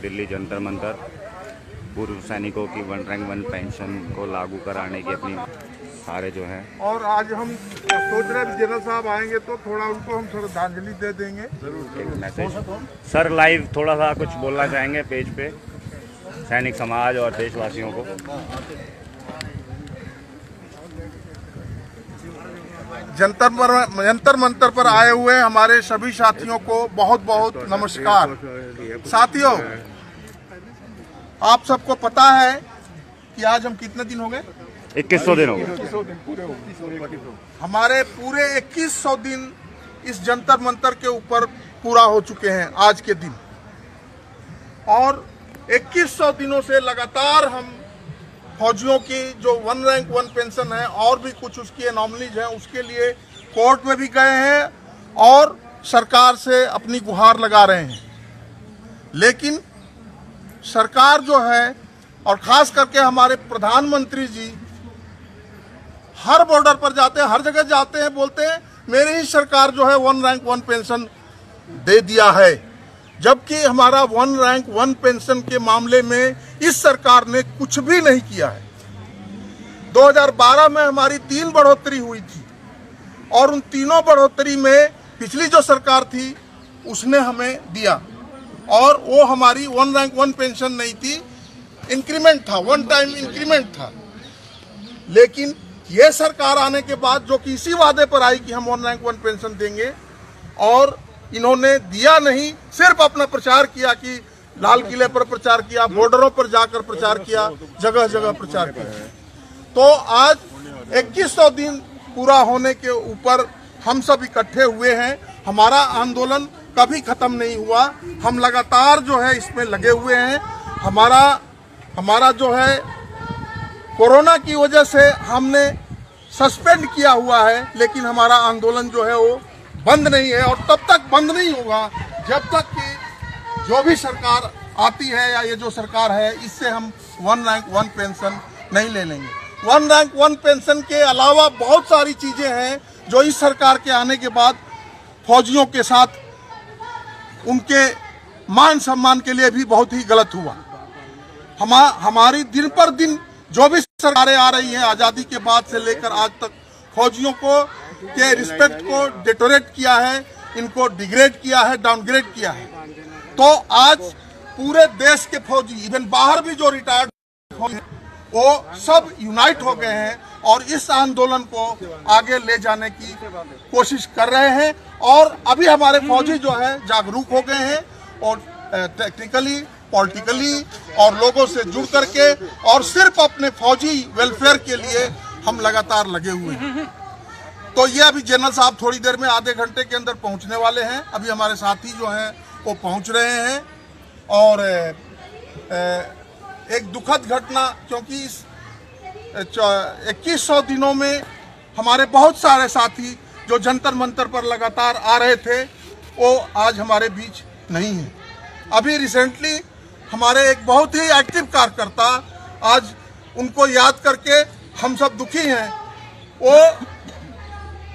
दिल्ली जंतर मंतर पूर्व सैनिकों की 1 रैंक 1 पेंशन को लागू कराने की अपनी सारे जो है। और आज हम सोच रहे हैं जनरल साहब आएंगे तो थोड़ा उनको हम श्रद्धांजलि दे देंगे। एक मैसेज सर लाइव थोड़ा सा कुछ बोलना चाहेंगे पेज पे सैनिक समाज और देशवासियों को। जंतर मंतर पर आए हुए हमारे सभी साथियों को बहुत बहुत नमस्कार। साथियों, आप सबको पता है कि आज हम कितने दिन हो गए? 2100 दिन हो गए। हमारे पूरे 2100 दिन इस जंतर मंतर के ऊपर पूरा हो चुके हैं आज के दिन। और 2100 दिनों से लगातार हम फौजियों की जो 1 रैंक 1 पेंशन है और भी कुछ उसकी एनॉमलीज है, उसके लिए कोर्ट में भी गए हैं और सरकार से अपनी गुहार लगा रहे हैं। लेकिन सरकार जो है और खास करके हमारे प्रधानमंत्री जी हर बॉर्डर पर जाते हैं, हर जगह जाते हैं, बोलते हैं मेरी ही सरकार जो है 1 रैंक 1 पेंशन दे दिया है। जबकि हमारा 1 रैंक 1 पेंशन के मामले में इस सरकार ने कुछ भी नहीं किया है। 2012 में हमारी 3 बढ़ोतरी हुई थी और उन तीनों बढ़ोतरी में पिछली जो सरकार थी उसने हमें दिया, और वो हमारी 1 रैंक 1 पेंशन नहीं थी, इंक्रीमेंट था, 1 टाइम इंक्रीमेंट था। लेकिन ये सरकार आने के बाद जो कि इसी वादे पर आई कि हम 1 रैंक 1 पेंशन देंगे, और इन्होंने दिया नहीं, सिर्फ अपना प्रचार किया कि लाल किले पर प्रचार किया, बॉर्डरों पर जाकर प्रचार किया, जगह जगह प्रचार किया। तो आज 2100 दिन पूरा होने के ऊपर हम सब इकट्ठे हुए हैं। हमारा आंदोलन कभी खत्म नहीं हुआ, हम लगातार जो है इसमें लगे हुए हैं। हमारा जो है कोरोना की वजह से हमने सस्पेंड किया हुआ है, लेकिन हमारा आंदोलन जो है वो बंद नहीं है और तब तक बंद नहीं होगा जब तक कि जो भी सरकार आती है या ये जो सरकार है इससे हम 1 रैंक 1 पेंशन नहीं ले लेंगे। 1 रैंक 1 पेंशन के अलावा बहुत सारी चीजें हैं जो इस सरकार के आने के बाद फौजियों के साथ उनके मान सम्मान के लिए भी बहुत ही गलत हुआ। हमारी दिन पर दिन जो भी सरकारें आ रही हैं आज़ादी के बाद से लेकर आज तक फौजियों को के रिस्पेक्ट को डिटोरेट किया है, इनको डिग्रेड किया है, डाउनग्रेड किया है। तो आज पूरे देश के फौजी, इवन बाहर भी जो रिटायर्ड फौजी हैं, वो सब यूनाइट हो गए हैं और इस आंदोलन को आगे ले जाने की कोशिश कर रहे हैं। और अभी हमारे फौजी जो है जागरूक हो गए हैं और टेक्निकली, पॉलिटिकली और लोगों से जुड़ करके और सिर्फ अपने फौजी वेलफेयर के लिए हम लगातार लगे हुए हैं। तो ये अभी जनरल साहब थोड़ी देर में, आधे घंटे के अंदर पहुंचने वाले हैं। अभी हमारे साथी जो हैं वो पहुंच रहे हैं। और एक दुखद घटना, क्योंकि इस 2100 दिनों में हमारे बहुत सारे साथी जो जंतर मंतर पर लगातार आ रहे थे वो आज हमारे बीच नहीं है। अभी रिसेंटली हमारे एक बहुत ही एक्टिव कार्यकर्ता, आज उनको याद करके हम सब दुखी हैं। वो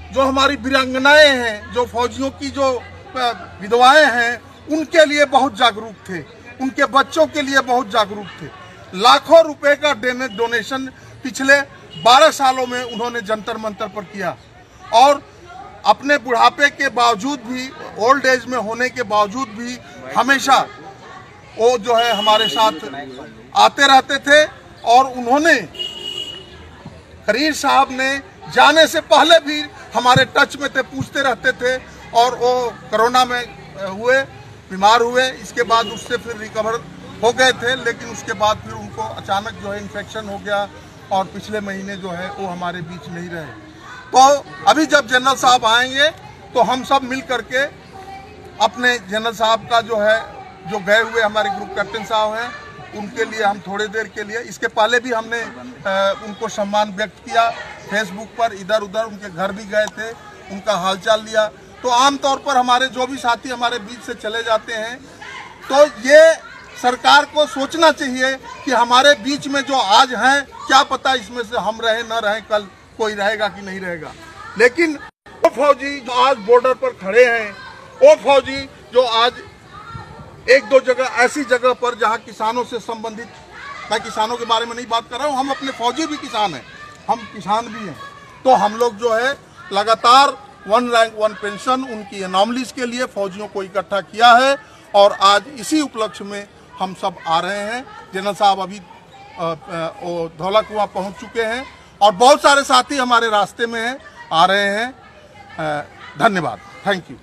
जो हमारी वीरांगनाएं हैं, जो फौजियों की जो विधवाएं हैं, उनके लिए बहुत जागरूक थे, उनके बच्चों के लिए बहुत जागरूक थे। लाखों रुपए का डोनेशन पिछले 12 सालों में उन्होंने जंतर मंतर पर किया और अपने बुढ़ापे के बावजूद भी, ओल्ड एज में होने के बावजूद भी हमेशा वो जो है हमारे साथ आते रहते थे। और उन्होंने, खरीर साहब ने जाने से पहले भी हमारे टच में थे, पूछते रहते थे। और वो कोरोना में बीमार हुए, इसके बाद उससे फिर रिकवर हो गए थे, लेकिन उसके बाद फिर उनको अचानक जो है इन्फेक्शन हो गया और पिछले महीने जो है वो हमारे बीच नहीं रहे। तो अभी जब जनरल साहब आएंगे तो हम सब मिल करके अपने जनरल साहब का जो है, जो गए हुए हमारे ग्रुप कैप्टन साहब हैं, उनके लिए हम थोड़ी देर के लिए, इसके पहले भी हमने उनको सम्मान व्यक्त किया फेसबुक पर, इधर उधर उनके घर भी गए थे, उनका हालचाल लिया। तो आमतौर पर हमारे जो भी साथी हमारे बीच से चले जाते हैं, तो ये सरकार को सोचना चाहिए कि हमारे बीच में जो आज हैं, क्या पता इसमें से हम रहे न रहे, कल कोई रहेगा कि नहीं रहेगा। लेकिन वो फौजी जो आज बॉर्डर पर खड़े हैं, वो फौजी जो आज एक दो जगह ऐसी जगह पर जहां किसानों से संबंधित, मैं किसानों के बारे में नहीं बात कर रहा हूं, हम अपने फौजी भी किसान हैं, हम किसान भी हैं, तो हम लोग जो है लगातार 1 रैंक 1 पेंशन उनकी एनॉमलीज के लिए फौजियों को इकट्ठा किया है और आज इसी उपलक्ष्य में हम सब आ रहे हैं। जनरल साहब अभी धौला कुआं पहुंच चुके हैं और बहुत सारे साथी हमारे रास्ते में हैं, आ रहे हैं। धन्यवाद, थैंक यू।